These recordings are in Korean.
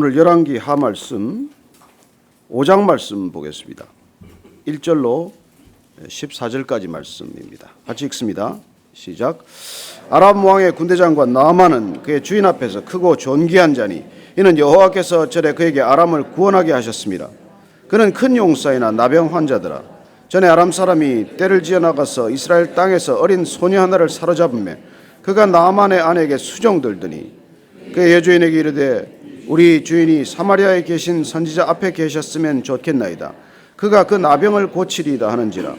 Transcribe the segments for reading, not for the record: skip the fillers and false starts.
오늘 열왕기 하 말씀 5장 말씀 보겠습니다. 1절로 14절까지 말씀입니다. 같이 읽습니다. 시작. 아람 왕의 군대장관 나아만은 그의 주인 앞에서 크고 존귀한 자니 이는 여호와께서 전에 그에게 아람을 구원하게 하셨습니다. 그는 큰 용사이나 나병 환자더라. 전에 아람 사람이 떼를 지어 나가서 이스라엘 땅에서 어린 소녀 하나를 사로잡으며 그가 나아만의 아내에게 수종 들더니 그의 여주인에게 이르되 우리 주인이 사마리아에 계신 선지자 앞에 계셨으면 좋겠나이다. 그가 그 나병을 고치리이다 하는지라.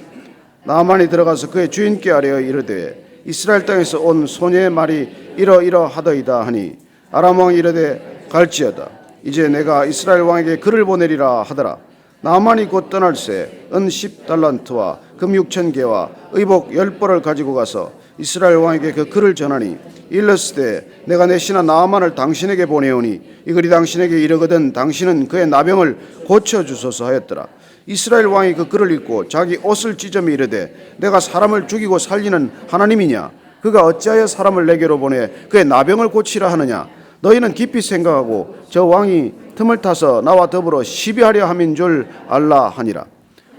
나아만이 들어가서 그의 주인께 아뢰어 이르되 이스라엘 땅에서 온 소녀의 말이 이러이러하더이다 하니 아람 왕이 이르되 갈지어다. 이제 내가 이스라엘 왕에게 글을 보내리라 하더라. 나아만이 곧 떠날새 은 10달란트와 금 6,000개와 의복 10벌을 가지고 가서 이스라엘 왕에게 그 글을 전하니 일렀으되 내가 내 신하 나아만을 당신에게 보내오니 이 글이 당신에게 이르거든 당신은 그의 나병을 고쳐주소서 하였더라. 이스라엘 왕이 그 글을 읽고 자기 옷을 찢으며 이르되 내가 사람을 죽이고 살리는 하나님이냐? 그가 어찌하여 사람을 내게로 보내 그의 나병을 고치라 하느냐? 너희는 깊이 생각하고 저 왕이 틈을 타서 나와 더불어 시비하려 함인 줄 알라 하니라.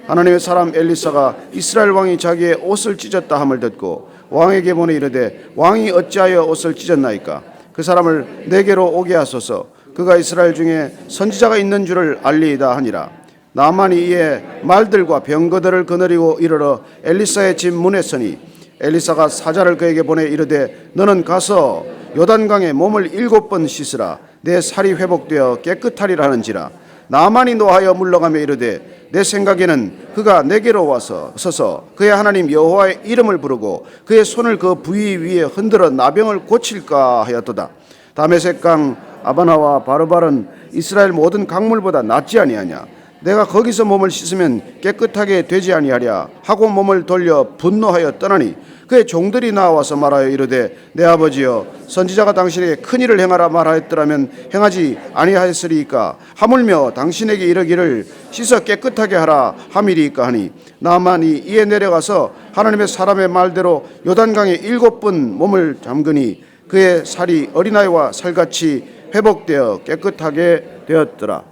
하나님의 사람 엘리사가 이스라엘 왕이 자기의 옷을 찢었다 함을 듣고 왕에게 보내 이르되 왕이 어찌하여 옷을 찢었나이까? 그 사람을 내게로 오게 하소서. 그가 이스라엘 중에 선지자가 있는 줄을 알리이다 하니라. 나아만이 이에 말들과 병거들을 거느리고 이르러 엘리사의 집 문에 서니 엘리사가 사자를 그에게 보내 이르되 너는 가서 요단강에 몸을 7번 씻으라. 내 살이 회복되어 깨끗하리라 하는지라. 나아만이 노하여 물러가며 이르되 내 생각에는 그가 내게로 와서 서서 그의 하나님 여호와의 이름을 부르고 그의 손을 그 부위 위에 흔들어 나병을 고칠까 하였도다. 다메섹강 아바나와 바르발은 이스라엘 모든 강물보다 낫지 아니하냐? 내가 거기서 몸을 씻으면 깨끗하게 되지 아니하랴 하고 몸을 돌려 분노하여 떠나니 그의 종들이 나와서 말하여 이르되 내 아버지여 선지자가 당신에게 큰일을 행하라 말하였더라면 행하지 아니하였으리이까? 하물며 당신에게 이르기를 씻어 깨끗하게 하라 함이리이까 하니 나아만이 이에 내려가서 하나님의 사람의 말대로 요단강에 7번 몸을 잠그니 그의 살이 어린아이와 살같이 회복되어 깨끗하게 되었더라.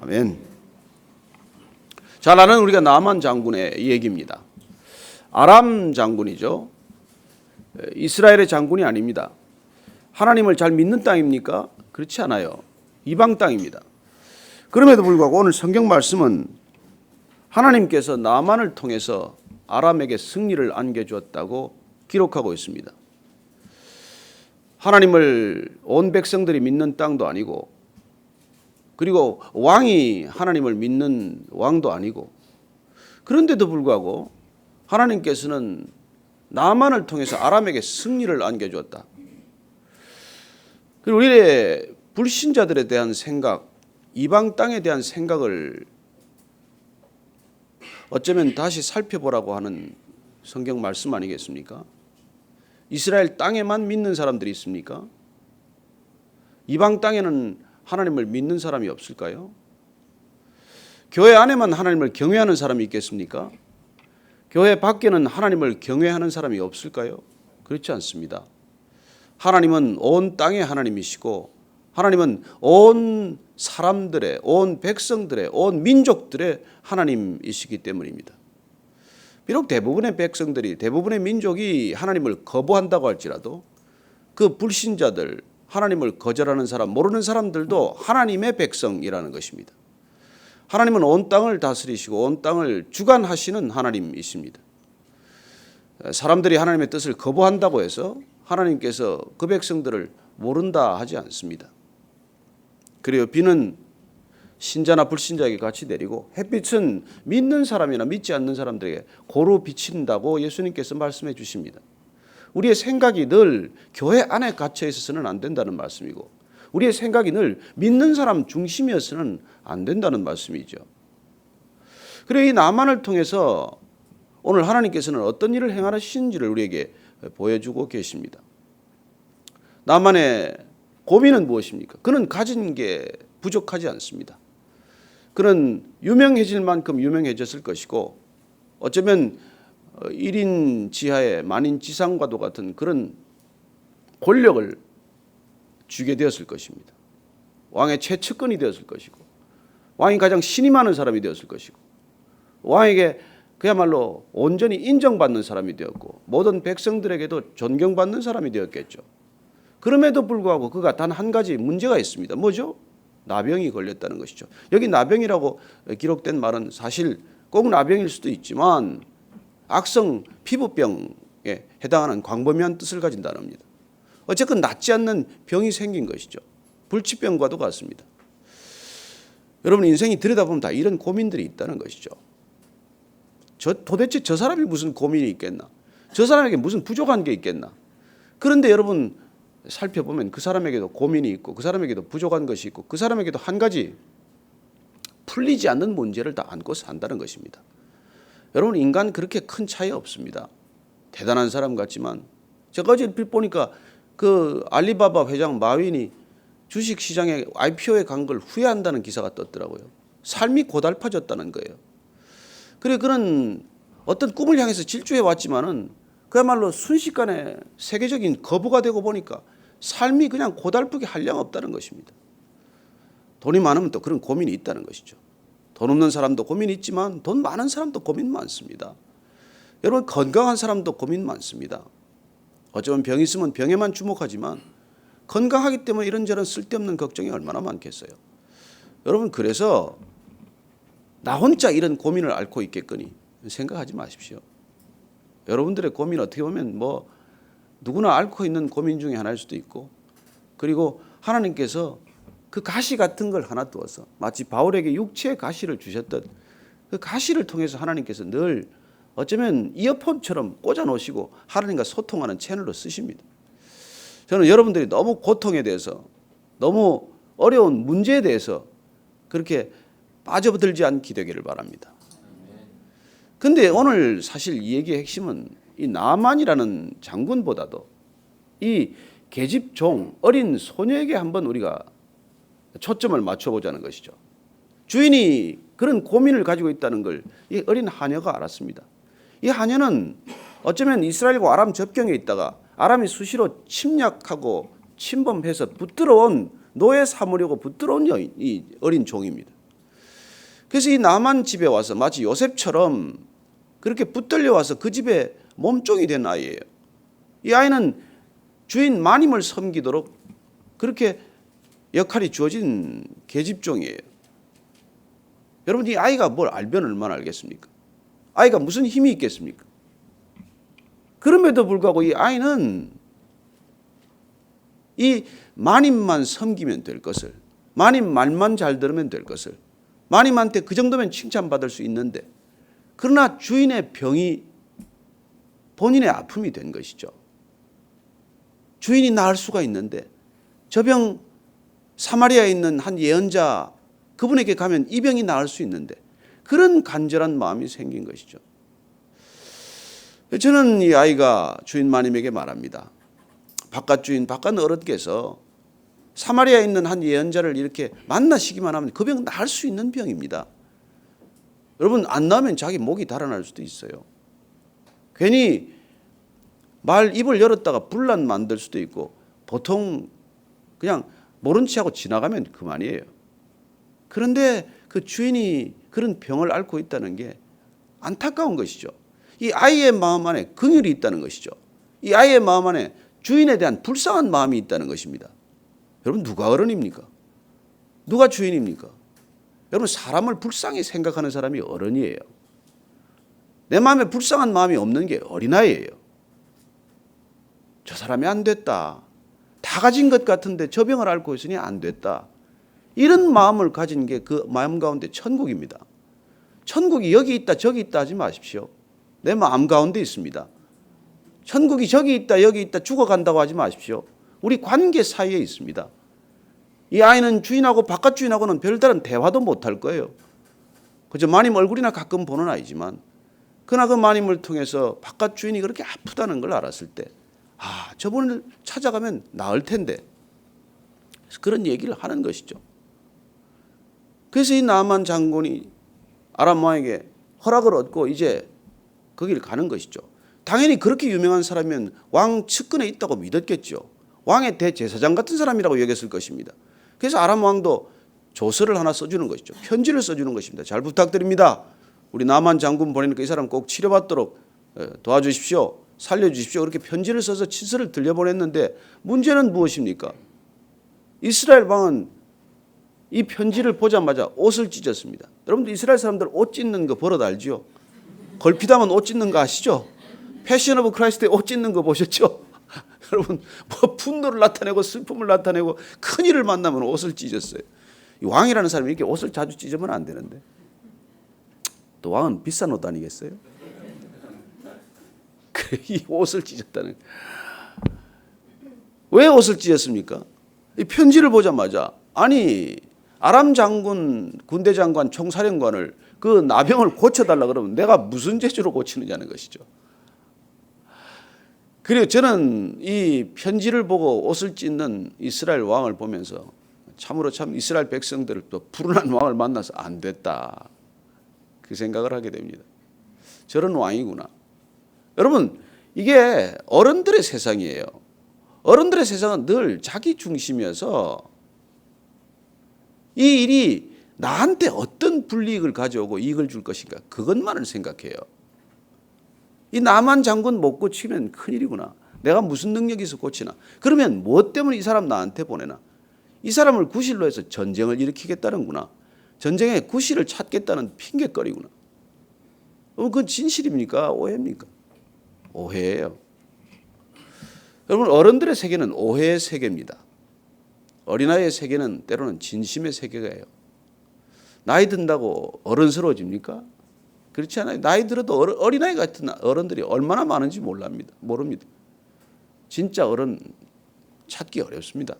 아멘. 잘 아는 우리가 나아만 장군의 얘기입니다. 아람 장군이죠. 이스라엘의 장군이 아닙니다. 하나님을 잘 믿는 땅입니까? 그렇지 않아요. 이방 땅입니다. 그럼에도 불구하고 오늘 성경 말씀은 하나님께서 나아만을 통해서 아람에게 승리를 안겨주었다고 기록하고 있습니다. 하나님을 온 백성들이 믿는 땅도 아니고 그리고 왕이 하나님을 믿는 왕도 아니고 그런데도 불구하고 하나님께서는 나아만을 통해서 아람에게 승리를 안겨주었다. 그리고 우리의 불신자들에 대한 생각, 이방 땅에 대한 생각을 어쩌면 다시 살펴보라고 하는 성경 말씀 아니겠습니까? 이스라엘 땅에만 믿는 사람들이 있습니까? 이방 땅에는 하나님을 믿는 사람이 없을까요? 교회 안에만 하나님을 경외하는 사람이 있겠습니까? 교회 밖에는 하나님을 경외하는 사람이 없을까요? 그렇지 않습니다. 하나님은 온 땅의 하나님이시고 하나님은 온 사람들의, 온 백성들의, 온 민족들의 하나님이시기 때문입니다. 비록 대부분의 백성들이, 대부분의 민족이 하나님을 거부한다고 할지라도 그 불신자들, 하나님을 거절하는 사람, 모르는 사람들도 하나님의 백성이라는 것입니다. 하나님은 온 땅을 다스리시고 온 땅을 주관하시는 하나님이십니다. 사람들이 하나님의 뜻을 거부한다고 해서 하나님께서 그 백성들을 모른다 하지 않습니다. 그리고 비는 신자나 불신자에게 같이 내리고 햇빛은 믿는 사람이나 믿지 않는 사람들에게 고루 비친다고 예수님께서 말씀해 주십니다. 우리의 생각이 늘 교회 안에 갇혀 있어서는 안 된다는 말씀이고 우리의 생각이 늘 믿는 사람 중심이어서는 안 된다는 말씀이죠. 그리고 이 나아만을 통해서 오늘 하나님께서는 어떤 일을 행하시는지를 우리에게 보여주고 계십니다. 나아만의 고민은 무엇입니까? 그는 가진 게 부족하지 않습니다. 그는 유명해질 만큼 유명해졌을 것이고 어쩌면 1인 지하의 만인 지상과도 같은 그런 권력을 주게 되었을 것입니다. 왕의 최측근이 되었을 것이고 왕이 가장 신임하는 사람이 되었을 것이고 왕에게 그야말로 온전히 인정받는 사람이 되었고 모든 백성들에게도 존경받는 사람이 되었겠죠. 그럼에도 불구하고 그가 단 한 가지 문제가 있습니다. 뭐죠? 나병이 걸렸다는 것이죠. 여기 나병이라고 기록된 말은 사실 꼭 나병일 수도 있지만 악성 피부병에 해당하는 광범위한 뜻을 가진 단어입니다. 어쨌든 낫지 않는 병이 생긴 것이죠. 불치병과도 같습니다. 여러분 인생이 들여다보면 다 이런 고민들이 있다는 것이죠. 도대체 저 사람이 무슨 고민이 있겠나? 저 사람에게 무슨 부족한 게 있겠나? 그런데 여러분 살펴보면 그 사람에게도 고민이 있고 그 사람에게도 부족한 것이 있고 그 사람에게도 한 가지 풀리지 않는 문제를 다 안고 산다는 것입니다. 여러분 인간 그렇게 큰 차이 없습니다. 대단한 사람 같지만 제가 어제 보니까 그 알리바바 회장 마윈이 주식시장에 IPO에 간 걸 후회한다는 기사가 떴더라고요. 삶이 고달파졌다는 거예요. 그래 그는 어떤 꿈을 향해서 질주해 왔지만은 그야말로 순식간에 세계적인 거부가 되고 보니까 삶이 그냥 고달프게 한량없다는 것입니다. 돈이 많으면 또 그런 고민이 있다는 것이죠. 돈 없는 사람도 고민이 있지만 돈 많은 사람도 고민 많습니다. 여러분 건강한 사람도 고민 많습니다. 어쩌면 병이 있으면 병에만 주목하지만 건강하기 때문에 이런저런 쓸데없는 걱정이 얼마나 많겠어요. 여러분 그래서 나 혼자 이런 고민을 앓고 있겠거니 생각하지 마십시오. 여러분들의 고민 어떻게 보면 뭐 누구나 앓고 있는 고민 중에 하나일 수도 있고 그리고 하나님께서 그 가시 같은 걸 하나 두어서 마치 바울에게 육체의 가시를 주셨던 그 가시를 통해서 하나님께서 늘 어쩌면 이어폰처럼 꽂아 놓으시고 하나님과 소통하는 채널로 쓰십니다. 저는 여러분들이 너무 고통에 대해서 너무 어려운 문제에 대해서 그렇게 빠져들지 않게 되기를 바랍니다. 그런데 오늘 사실 이 얘기의 핵심은 이 나만이라는 장군보다도 이 계집종 어린 소녀에게 한번 우리가 초점을 맞춰보자는 것이죠. 주인이 그런 고민을 가지고 있다는 걸 이 어린 하녀가 알았습니다. 이 하녀는 어쩌면 이스라엘과 아람 접경에 있다가 아람이 수시로 침략하고 침범해서 붙들어온 노예 삼으려고 붙들어온 이 어린 종입니다. 그래서 이 나만 집에 와서 마치 요셉처럼 그렇게 붙들려 와서 그 집에 몸종이 된 아이예요. 이 아이는 주인 마님을 섬기도록 그렇게 역할이 주어진 계집종이에요. 여러분 이 아이가 뭘 알면 얼마나 알겠습니까? 아이가 무슨 힘이 있겠습니까? 그럼에도 불구하고 이 아이는 이 마님만 섬기면 될 것을 마님 말만 잘 들으면 될 것을 마님한테 그 정도면 칭찬받을 수 있는데 그러나 주인의 병이 본인의 아픔이 된 것이죠. 주인이 나을 수가 있는데 저 병 사마리아에 있는 한 예언자 그분에게 가면 이 병이 나을 수 있는데 그런 간절한 마음이 생긴 것이죠. 저는 이 아이가 주인 마님에게 말합니다. 바깥 주인 바깥 어른께서 사마리아에 있는 한 예언자를 이렇게 만나시기만 하면 그 병 나을 수 있는 병입니다. 여러분 안 나오면 자기 목이 달아날 수도 있어요. 괜히 말 입을 열었다가 분란 만들 수도 있고 보통 그냥 모른 체하고 지나가면 그만이에요. 그런데 그 주인이 그런 병을 앓고 있다는 게 안타까운 것이죠. 이 아이의 마음 안에 긍휼이 있다는 것이죠. 이 아이의 마음 안에 주인에 대한 불쌍한 마음이 있다는 것입니다. 여러분 누가 어른입니까? 누가 주인입니까? 여러분 사람을 불쌍히 생각하는 사람이 어른이에요. 내 마음에 불쌍한 마음이 없는 게 어린아이예요. 저 사람이 안 됐다. 다 가진 것 같은데 저 병을 앓고 있으니 안 됐다. 이런 마음을 가진 게 그 마음 가운데 천국입니다. 천국이 여기 있다 저기 있다 하지 마십시오. 내 마음 가운데 있습니다. 천국이 저기 있다 여기 있다 죽어간다고 하지 마십시오. 우리 관계 사이에 있습니다. 이 아이는 주인하고 바깥 주인하고는 별다른 대화도 못할 거예요. 그저 마님 얼굴이나 가끔 보는 아이지만 그러나 그 마님을 통해서 바깥 주인이 그렇게 아프다는 걸 알았을 때 저분을 찾아가면 나을 텐데 그런 얘기를 하는 것이죠. 그래서 이 나만 장군이 아람 왕에게 허락을 얻고 이제 거기를 가는 것이죠. 당연히 그렇게 유명한 사람이면 왕 측근에 있다고 믿었겠죠. 왕의 대제사장 같은 사람이라고 여겼을 것입니다. 그래서 아람 왕도 조서를 하나 써주는 것이죠. 편지를 써주는 것입니다. 잘 부탁드립니다. 우리 나만 장군 보내니까 이 사람 꼭 치료받도록 도와주십시오. 살려주십시오. 그렇게 편지를 써서 친서를 들려보냈는데 문제는 무엇입니까? 이스라엘 왕은 이 편지를 보자마자 옷을 찢었습니다. 여러분들 이스라엘 사람들 옷 찢는 거 버릇 알죠? 걸핏하면 옷 찢는 거 아시죠? 패션 오브 크라이스트에 옷 찢는 거 보셨죠? 여러분 뭐 분노를 나타내고 슬픔을 나타내고 큰일을 만나면 옷을 찢었어요. 이 왕이라는 사람이 이렇게 옷을 자주 찢으면 안 되는데 또 왕은 비싼 옷 아니겠어요? 그래, 이 옷을 찢었다는. 왜 옷을 찢었습니까? 이 편지를 보자마자 아니 아람 장군 군대 장관 총사령관을 그 나병을 고쳐달라 그러면 내가 무슨 재주로 고치느냐는 것이죠. 그리고 저는 이 편지를 보고 옷을 찢는 이스라엘 왕을 보면서 참으로 참 이스라엘 백성들을 또 불운한 왕을 만나서 안 됐다 그 생각을 하게 됩니다. 저런 왕이구나. 여러분 이게 어른들의 세상이에요. 어른들의 세상은 늘 자기 중심이어서 이 일이 나한테 어떤 불이익을 가져오고 이익을 줄 것인가 그것만을 생각해요. 이 나만 장군 못 고치면 큰일이구나. 내가 무슨 능력이 있어 고치나. 그러면 무엇 때문에 이 사람 나한테 보내나. 이 사람을 구실로 해서 전쟁을 일으키겠다는구나. 전쟁에 구실을 찾겠다는 핑계거리구나. 그건 진실입니까? 오해입니까? 오해예요. 여러분 어른들의 세계는 오해의 세계입니다. 어린아이의 세계는 때로는 진심의 세계예요. 나이 든다고 어른스러워집니까? 그렇지 않아요. 나이 들어도 어린아이 같은 어른들이 얼마나 많은지 모릅니다. 진짜 어른 찾기 어렵습니다.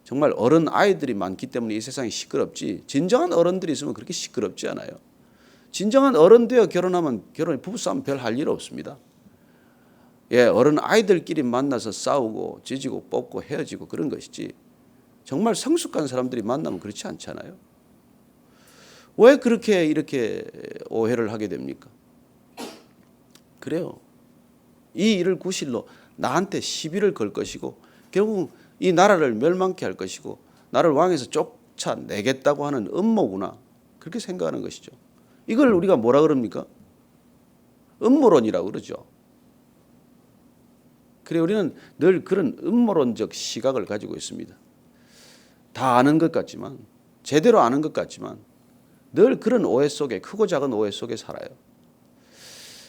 정말 어른 아이들이 많기 때문에 이 세상이 시끄럽지 진정한 어른들이 있으면 그렇게 시끄럽지 않아요. 진정한 어른 되어 결혼하면 부부싸움 별 할 일 없습니다. 예, 어른 아이들끼리 만나서 싸우고 지지고 뽑고 헤어지고 그런 것이지 정말 성숙한 사람들이 만나면 그렇지 않잖아요. 왜 그렇게 이렇게 오해를 하게 됩니까? 그래요. 이 일을 구실로 나한테 시비를 걸 것이고 결국 이 나라를 멸망케 할 것이고 나를 왕에서 쫓아내겠다고 하는 음모구나 그렇게 생각하는 것이죠. 이걸 우리가 뭐라 그럽니까? 음모론이라고 그러죠. 그래 우리는 늘 그런 음모론적 시각을 가지고 있습니다. 다 아는 것 같지만 제대로 아는 것 같지만 늘 그런 오해 속에 크고 작은 오해 속에 살아요.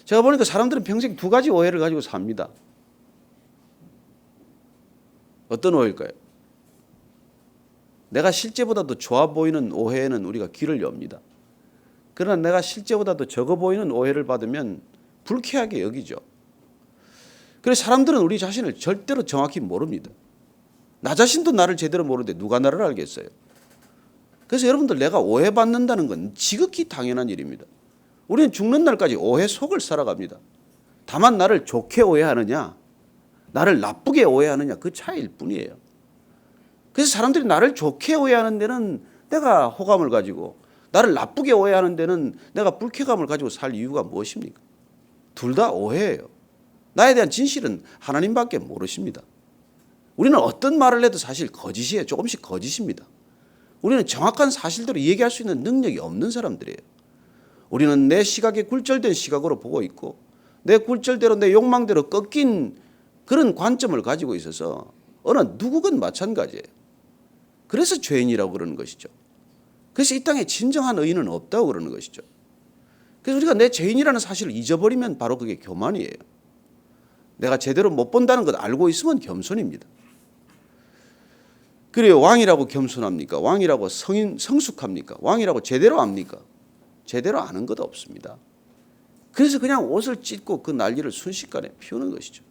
제가 보니까 사람들은 평생 두 가지 오해를 가지고 삽니다. 어떤 오해일까요? 내가 실제보다도 좋아 보이는 오해에는 우리가 귀를 엽니다. 그러나 내가 실제보다도 적어 보이는 오해를 받으면 불쾌하게 여기죠. 그래서 사람들은 우리 자신을 절대로 정확히 모릅니다. 나 자신도 나를 제대로 모르는데 누가 나를 알겠어요. 그래서 여러분들 내가 오해받는다는 건 지극히 당연한 일입니다. 우리는 죽는 날까지 오해 속을 살아갑니다. 다만 나를 좋게 오해하느냐 나를 나쁘게 오해하느냐 그 차이일 뿐이에요. 그래서 사람들이 나를 좋게 오해하는 데는 내가 호감을 가지고 나를 나쁘게 오해하는 데는 내가 불쾌감을 가지고 살 이유가 무엇입니까? 둘 다 오해예요. 나에 대한 진실은 하나님밖에 모르십니다. 우리는 어떤 말을 해도 사실 거짓이에요. 조금씩 거짓입니다. 우리는 정확한 사실대로 얘기할 수 있는 능력이 없는 사람들이에요. 우리는 내 시각에 굴절된 시각으로 보고 있고 내 굴절대로 내 욕망대로 꺾인 그런 관점을 가지고 있어서 어느 누구건 마찬가지예요. 그래서 죄인이라고 그러는 것이죠. 그래서 이 땅에 진정한 의인은 없다고 그러는 것이죠. 그래서 우리가 내 죄인이라는 사실을 잊어버리면 바로 그게 교만이에요. 내가 제대로 못 본다는 것 알고 있으면 겸손입니다. 그래요. 왕이라고 겸손합니까? 왕이라고 성숙합니까? 왕이라고 제대로 압니까? 제대로 아는 것 없습니다. 그래서 그냥 옷을 찢고 그 난리를 순식간에 피우는 것이죠.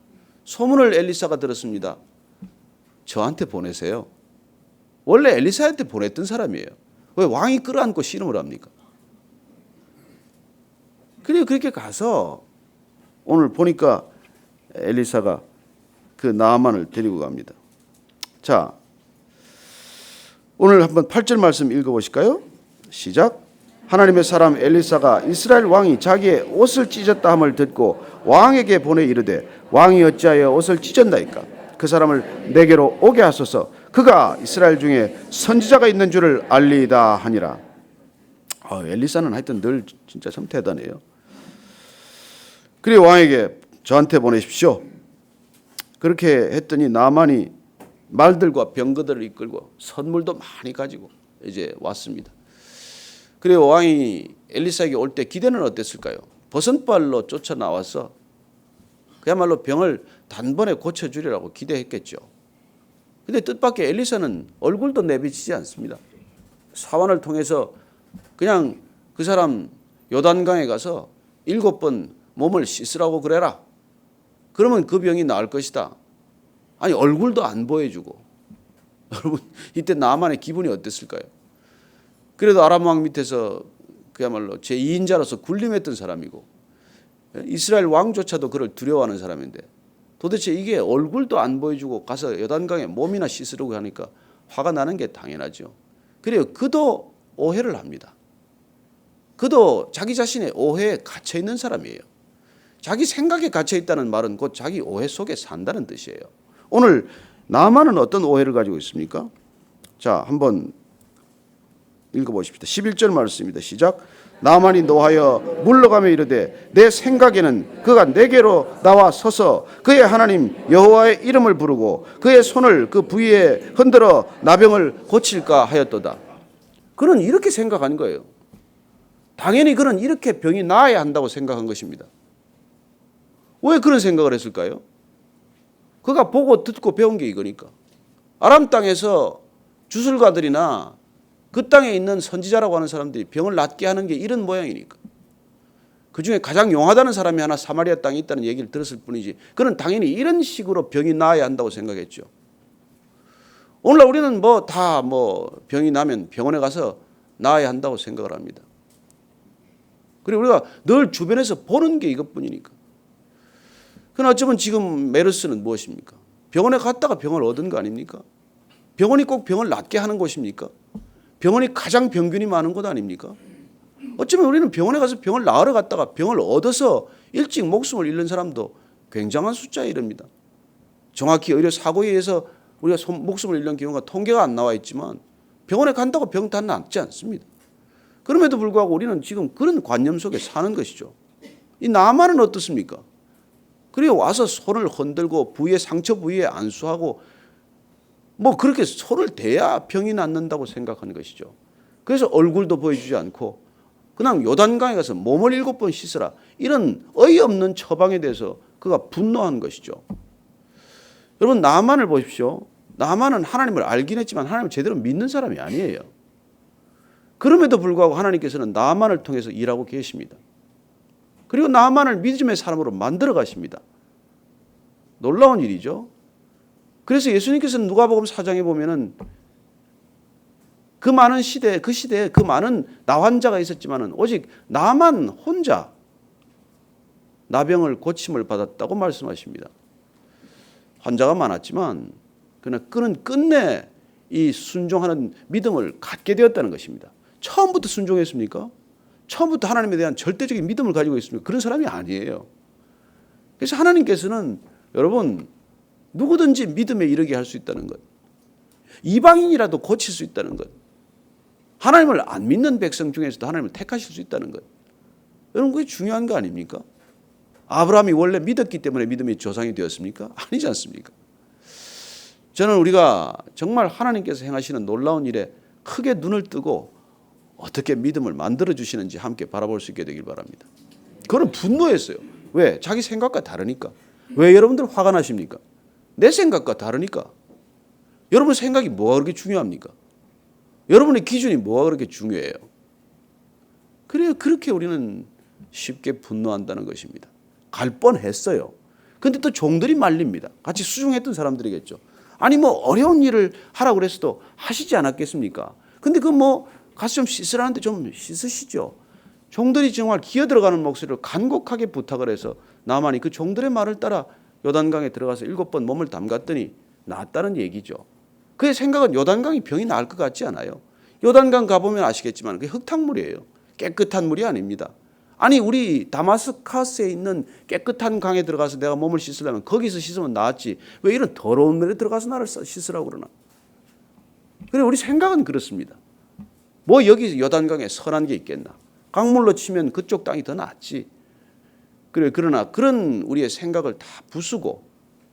소문을 엘리사가 들었습니다. 저한테 보내세요. 원래 엘리사한테 보냈던 사람이에요. 왜 왕이 끌어안고 씨름을 합니까? 그래요. 그렇게 가서 오늘 보니까 엘리사가 그 나아만을 데리고 갑니다. 자, 오늘 한번 8절 말씀 읽어보실까요? 시작. 하나님의 사람 엘리사가 이스라엘 왕이 자기의 옷을 찢었다 함을 듣고 왕에게 보내 이르되 왕이 어찌하여 옷을 찢었나이까? 그 사람을 내게로 오게 하소서. 그가 이스라엘 중에 선지자가 있는 줄을 알리이다 하니라. 엘리사는 하여튼 늘 진짜 참 대단해요. 그리고 왕에게 저한테 보내십시오. 그렇게 했더니 나만이 말들과 병거들을 이끌고 선물도 많이 가지고 이제 왔습니다. 그리고 왕이 엘리사에게 올 때 기대는 어땠을까요? 버선발로 쫓아 나와서 그야말로 병을 단번에 고쳐주리라고 기대했겠죠. 근데 뜻밖의 엘리사는 얼굴도 내비치지 않습니다. 사환을 통해서 그냥 그 사람 요단강에 가서 7번 몸을 씻으라고 그래라. 그러면 그 병이 나을 것이다. 아니 얼굴도 안 보여주고. 여러분 이때 나만의 기분이 어땠을까요? 그래도 아람 왕 밑에서 그야말로 제2인자로서 군림했던 사람이고 이스라엘 왕조차도 그를 두려워하는 사람인데 도대체 이게 얼굴도 안 보여주고 가서 요단강에 몸이나 씻으려고 하니까 화가 나는 게 당연하죠. 그래요. 그도 오해를 합니다. 그도 자기 자신의 오해에 갇혀 있는 사람이에요. 자기 생각에 갇혀 있다는 말은 곧 자기 오해 속에 산다는 뜻이에요. 오늘 나만은 어떤 오해를 가지고 있습니까? 자, 한번 읽어보십시다. 11절 말씀입니다. 시작. 나만이 노하여 물러가며 이르되 내 생각에는 그가 내게로 나와 서서 그의 하나님 여호와의 이름을 부르고 그의 손을 그 부위에 흔들어 나병을 고칠까 하였도다. 그는 이렇게 생각한 거예요. 당연히 그는 이렇게 병이 나아야 한다고 생각한 것입니다. 왜 그런 생각을 했을까요? 그가 보고 듣고 배운 게 이거니까. 아람 땅에서 주술가들이나 그 땅에 있는 선지자라고 하는 사람들이 병을 낫게 하는 게 이런 모양이니까. 그중에 가장 용하다는 사람이 하나 사마리아 땅에 있다는 얘기를 들었을 뿐이지 그는 당연히 이런 식으로 병이 나아야 한다고 생각했죠. 오늘날 우리는 다 병이 나면 병원에 가서 나아야 한다고 생각을 합니다. 그리고 우리가 늘 주변에서 보는 게 이것뿐이니까. 그러나 어쩌면 지금 메르스는 무엇입니까? 병원에 갔다가 병을 얻은 거 아닙니까? 병원이 꼭 병을 낫게 하는 곳입니까? 병원이 가장 병균이 많은 곳 아닙니까? 어쩌면 우리는 병원에 가서 병을 나으러 갔다가 병을 얻어서 일찍 목숨을 잃는 사람도 굉장한 숫자에 이릅니다. 정확히 의료 사고에 의해서 우리가 목숨을 잃는 경우가 통계가 안 나와 있지만 병원에 간다고 병 다 낫지 않습니다. 그럼에도 불구하고 우리는 지금 그런 관념 속에 사는 것이죠. 이 나만은 어떻습니까? 그리고 와서 손을 흔들고 상처 부위에 안수하고 그렇게 손을 대야 병이 낫는다고 생각하는 것이죠. 그래서 얼굴도 보여주지 않고 그냥 요단강에 가서 몸을 7번 씻으라. 이런 어이없는 처방에 대해서 그가 분노한 것이죠. 여러분 나만을 보십시오. 나만은 하나님을 알긴 했지만 하나님을 제대로 믿는 사람이 아니에요. 그럼에도 불구하고 하나님께서는 나만을 통해서 일하고 계십니다. 그리고 나만을 믿음의 사람으로 만들어 가십니다. 놀라운 일이죠. 그래서 예수님께서는 누가복음 4장에 보면은 그 시대에 그 많은 나환자가 있었지만은 오직 나만 혼자 나병을 고침을 받았다고 말씀하십니다. 환자가 많았지만 그는 끝내 이 순종하는 믿음을 갖게 되었다는 것입니다. 처음부터 순종했습니까? 처음부터 하나님에 대한 절대적인 믿음을 가지고 있습니까? 그런 사람이 아니에요. 그래서 하나님께서는 여러분 누구든지 믿음에 이르게 할 수 있다는 것, 이방인이라도 고칠 수 있다는 것, 하나님을 안 믿는 백성 중에서도 하나님을 택하실 수 있다는 것, 여러분 그게 중요한 거 아닙니까? 아브라함이 원래 믿었기 때문에 믿음의 조상이 되었습니까? 아니지 않습니까? 저는 우리가 정말 하나님께서 행하시는 놀라운 일에 크게 눈을 뜨고 어떻게 믿음을 만들어 주시는지 함께 바라볼 수 있게 되길 바랍니다. 그는 분노했어요. 왜? 자기 생각과 다르니까. 왜 여러분들 화가 나십니까? 내 생각과 다르니까. 여러분 생각이 뭐가 그렇게 중요합니까? 여러분의 기준이 뭐가 그렇게 중요해요? 그래요. 그렇게 우리는 쉽게 분노한다는 것입니다. 갈 뻔했어요. 근데 또 종들이 말립니다. 같이 수중했던 사람들이겠죠. 아니 어려운 일을 하라고 그랬어도 하시지 않았겠습니까? 근데 가서 좀 씻으라는데 좀 씻으시죠. 종들이 정말 기어들어가는 목소리로 간곡하게 부탁을 해서 나만이 그 종들의 말을 따라 요단강에 들어가서 7번 몸을 담갔더니 낫다는 얘기죠. 그의 생각은 요단강이 병이 나을 것 같지 않아요. 요단강 가보면 아시겠지만 그게 흙탕물이에요. 깨끗한 물이 아닙니다. 아니 우리 다마스커스에 있는 깨끗한 강에 들어가서 내가 몸을 씻으려면 거기서 씻으면 낫지 왜 이런 더러운 물에 들어가서 나를 씻으라고 그러나. 그래 우리 생각은 그렇습니다. 뭐 여기 요단강에 선한 게 있겠나. 강물로 치면 그쪽 땅이 더 낫지. 그래 그러나 그런 우리의 생각을 다 부수고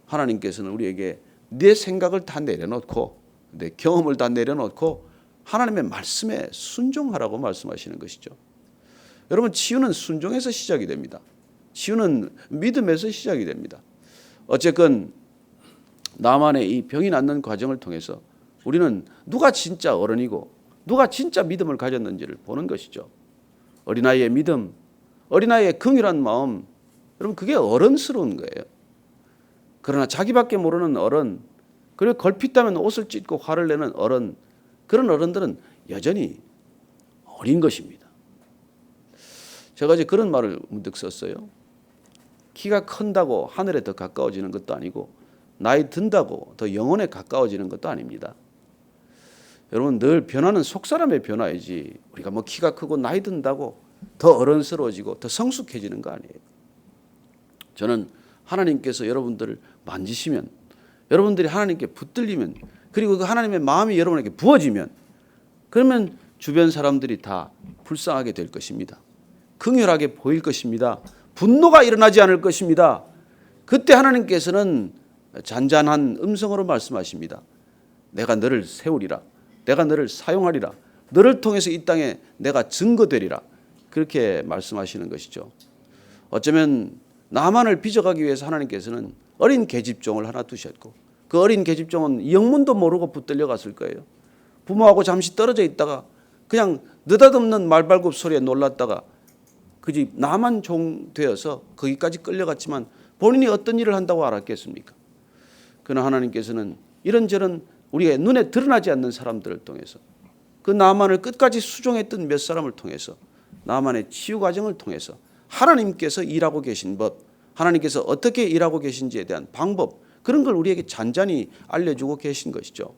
하나님께서는 우리에게 내 생각을 다 내려놓고 내 경험을 다 내려놓고 하나님의 말씀에 순종하라고 말씀하시는 것이죠. 여러분 치유는 순종에서 시작이 됩니다. 치유는 믿음에서 시작이 됩니다. 어쨌건 나만의 이 병이 낫는 과정을 통해서 우리는 누가 진짜 어른이고 누가 진짜 믿음을 가졌는지를 보는 것이죠. 어린아이의 믿음, 어린아이의 긍휼한 마음, 여러분 그게 어른스러운 거예요. 그러나 자기밖에 모르는 어른, 그리고 걸핏하면 옷을 찢고 화를 내는 어른, 그런 어른들은 여전히 어린 것입니다. 제가 이제 그런 말을 문득 썼어요. 키가 큰다고 하늘에 더 가까워지는 것도 아니고 나이 든다고 더 영혼에 가까워지는 것도 아닙니다. 여러분 늘 변화는 속사람의 변화이지 우리가 뭐 키가 크고 나이 든다고 더 어른스러워지고 더 성숙해지는 거 아니에요. 저는 하나님께서 여러분들을 만지시면 여러분들이 하나님께 붙들리면 그리고 그 하나님의 마음이 여러분에게 부어지면 그러면 주변 사람들이 다 불쌍하게 될 것입니다. 긍휼하게 보일 것입니다. 분노가 일어나지 않을 것입니다. 그때 하나님께서는 잔잔한 음성으로 말씀하십니다. 내가 너를 세우리라. 내가 너를 사용하리라. 너를 통해서 이 땅에 내가 증거되리라. 그렇게 말씀하시는 것이죠. 어쩌면 나만을 빚어가기 위해서 하나님께서는 어린 계집종을 하나 두셨고 그 어린 계집종은 영문도 모르고 붙들려 갔을 거예요. 부모하고 잠시 떨어져 있다가 그냥 느닷없는 말발굽 소리에 놀랐다가 그 집 나만 종 되어서 거기까지 끌려갔지만 본인이 어떤 일을 한다고 알았겠습니까? 그러나 하나님께서는 이런저런 우리의 눈에 드러나지 않는 사람들을 통해서 그 나만을 끝까지 수종했던 몇 사람을 통해서 나만의 치유 과정을 통해서 하나님께서 일하고 계신 법, 하나님께서 어떻게 일하고 계신지에 대한 방법, 그런 걸 우리에게 잔잔히 알려주고 계신 것이죠.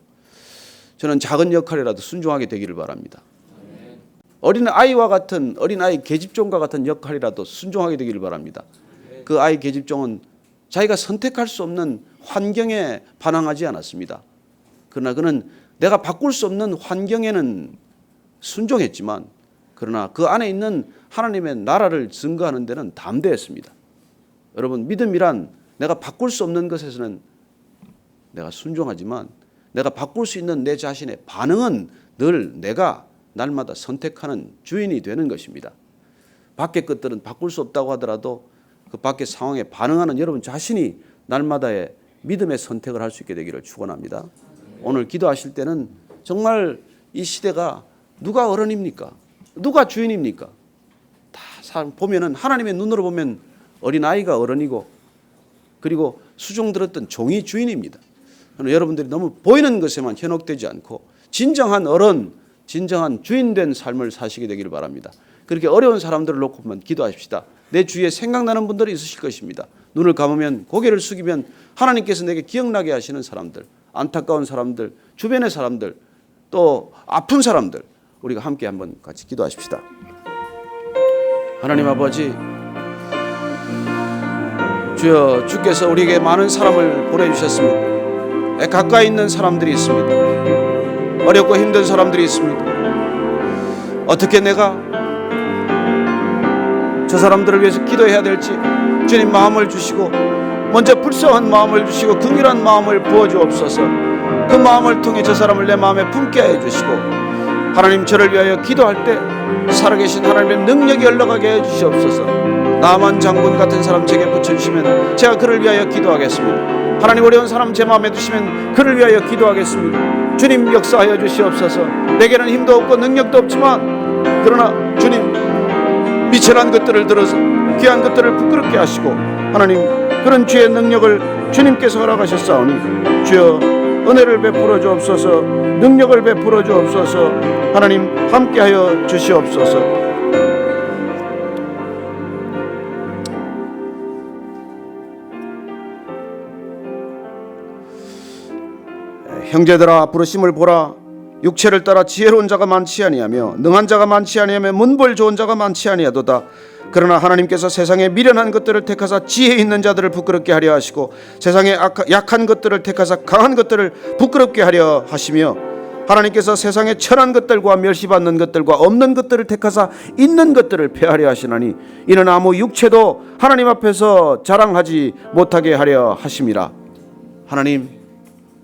저는 작은 역할이라도 순종하게 되기를 바랍니다. 어린아이와 같은 어린아이 계집종과 같은 역할이라도 순종하게 되기를 바랍니다. 그 아이 계집종은 자기가 선택할 수 없는 환경에 반항하지 않았습니다. 그러나 그는 내가 바꿀 수 없는 환경에는 순종했지만 그러나 그 안에 있는 하나님의 나라를 증거하는 데는 담대했습니다. 여러분 믿음이란 내가 바꿀 수 없는 것에서는 내가 순종하지만 내가 바꿀 수 있는 내 자신의 반응은 늘 내가 날마다 선택하는 주인이 되는 것입니다. 밖의 것들은 바꿀 수 없다고 하더라도 그 밖의 상황에 반응하는 여러분 자신이 날마다의 믿음의 선택을 할 수 있게 되기를 축원합니다. 오늘 기도하실 때는 정말 이 시대가 누가 어른입니까? 누가 주인입니까? 다 사람 보면은 하나님의 눈으로 보면 어린아이가 어른이고 그리고 수종 들었던 종이 주인입니다. 여러분들이 너무 보이는 것에만 현혹되지 않고 진정한 어른, 진정한 주인된 삶을 사시게 되기를 바랍니다. 그렇게 어려운 사람들을 놓고만 기도하십시다. 내 주위에 생각나는 분들이 있으실 것입니다. 눈을 감으면 고개를 숙이면 하나님께서 내게 기억나게 하시는 사람들, 안타까운 사람들, 주변의 사람들, 또 아픈 사람들 우리가 함께 한번 같이 기도하십시다. 하나님 아버지, 주여 주께서 우리에게 많은 사람을 보내주셨습니다. 가까이 있는 사람들이 있습니다. 어렵고 힘든 사람들이 있습니다. 어떻게 내가 저 사람들을 위해서 기도해야 될지 주님 마음을 주시고 먼저 불쌍한 마음을 주시고 긍휼한 마음을 부어주옵소서. 그 마음을 통해 저 사람을 내 마음에 품게 해주시고 하나님 저를 위하여 기도할 때 살아계신 하나님의 능력이 흘러가게 해주시옵소서. 나만 장군 같은 사람 제게 붙여주시면 제가 그를 위하여 기도하겠습니다. 하나님 어려운 사람 제 마음에 두시면 그를 위하여 기도하겠습니다. 주님 역사하여 주시옵소서. 내게는 힘도 없고 능력도 없지만 그러나 주님 미천한 것들을 들어서 귀한 것들을 부끄럽게 하시고 하나님 그런 주의 능력을 주님께서 허락하셨사오니 주여 은혜를 베풀어 주옵소서. 능력을 베풀어 주옵소서. 하나님 함께하여 주시옵소서. 형제들아 부르심을 보라. 육체를 따라 지혜로운 자가 많지 아니하며 능한 자가 많지 아니하며 문벌 좋은 자가 많지 아니하도다. 그러나 하나님께서 세상에 미련한 것들을 택하사 지혜 있는 자들을 부끄럽게 하려 하시고 세상에 약한 것들을 택하사 강한 것들을 부끄럽게 하려 하시며 하나님께서 세상에 천한 것들과 멸시받는 것들과 없는 것들을 택하사 있는 것들을 폐하려 하시나니 이는 아무 육체도 하나님 앞에서 자랑하지 못하게 하려 하심이라. 하나님,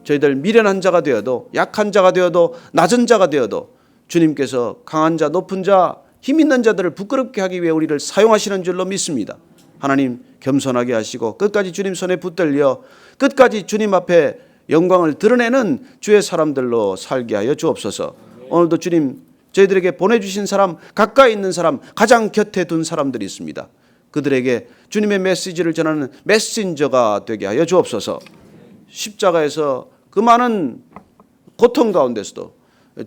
저희들 미련한 자가 되어도 약한 자가 되어도 낮은 자가 되어도 주님께서 강한 자, 높은 자, 힘 있는 자들을 부끄럽게 하기 위해 우리를 사용하시는 줄로 믿습니다. 하나님, 겸손하게 하시고 끝까지 주님 손에 붙들려 끝까지 주님 앞에 영광을 드러내는 주의 사람들로 살게 하여 주옵소서. 오늘도 주님, 저희들에게 보내주신 사람, 가까이 있는 사람, 가장 곁에 둔 사람들이 있습니다. 그들에게 주님의 메시지를 전하는 메신저가 되게 하여 주옵소서. 십자가에서 그 많은 고통 가운데서도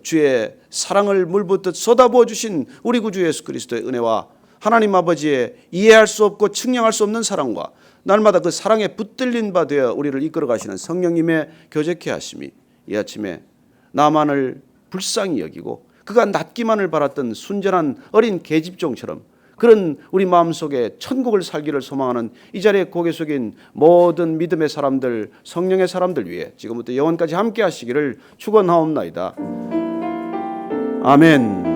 주의 사랑을 물붓듯 쏟아부어 주신 우리 구주 예수 그리스도의 은혜와 하나님 아버지의 이해할 수 없고 측량할 수 없는 사랑과 날마다 그 사랑에 붙들린 바 되어 우리를 이끌어 가시는 성령님의 교제케 하심이 이 아침에 나만을 불쌍히 여기고 그가 낫기만을 바랐던 순전한 어린 계집종처럼 그런 우리 마음속에 천국을 살기를 소망하는 이 자리에 고개 숙인 모든 믿음의 사람들, 성령의 사람들 위해 지금부터 영원까지 함께 하시기를 축원하옵나이다. 아멘.